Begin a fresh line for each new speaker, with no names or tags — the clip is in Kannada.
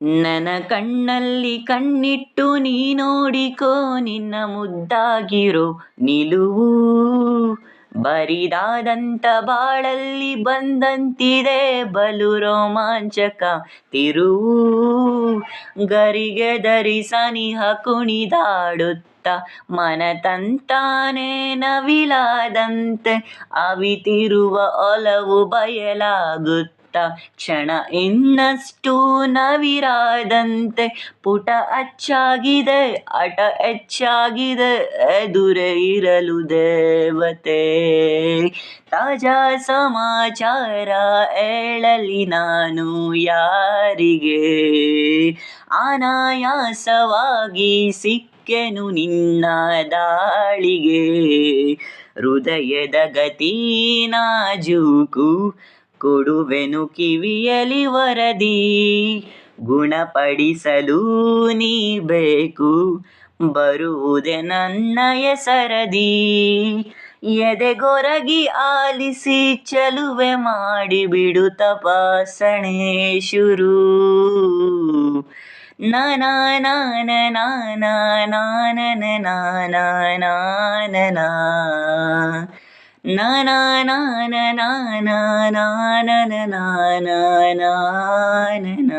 ನನ್ನ ಕಣ್ಣಲ್ಲಿ ಕಣ್ಣಿಟ್ಟು ನೀ ನೋಡಿಕೋ ನಿನ್ನ ಮುದ್ದಾಗಿರೋ ನಿಲುವು ಬರಿದಾದಂತ ಬಾಳಲ್ಲಿ ಬಂದಂತಿದೆ ಬಲು ರೋಮಾಂಚಕ ತಿರುವು ಗರಿಗೆ ಧರಿ ಸನಿಹ ಕುಣಿದಾಡುತ್ತ ಮನ ತಂತಾನೆ ನವಿಲಾದಂತೆ ಅವಿತಿರುವ ಒಲವು ಬಯಲಾಗುತ್ತ ಕ್ಷಣ ಇನ್ನಷ್ಟು ನವಿರಾದಂತೆ ಪುಟ ಅಚ್ಚಾಗಿದೆ ಹಠ ಹೆಚ್ಚಾಗಿದೆ ಎದುರೇ ಇರಲು ದೇವತೆ ತಾಜಾ ಸಮಾಚಾರ ಹೇಳಲಿ ನಾನು ಯಾರಿಗೆ ಅನಾಯಾಸವಾಗಿ ಸಿಕ್ಕೆನು ನಿನ್ನ ದಾಳಿಗೆ ಹೃದಯದ ಗತಿ ನಾಜೂಕು ಕೊಡುವೆನು ಕಿವಿಯಲಿ ವರದಿ ಗುಣಪಡಿಸಲು ನೀ ಬೇಕು ಬರುವುದೇ ನನ್ನಯ ಸರದಿ ಎದೆಗೊರಗಿ ಆಲಿಸಿ ಚಲುವೆ ಮಾಡಿಬಿಡು ತಪಾಸಣೆ ಶುರು ನಾನಾ ನಾನ ನಾನ ನಾನ ನಾನ ನಾನ ನಾನಾ ನಾನ ನಾನ ನಾನ ನಾನ ನಾನ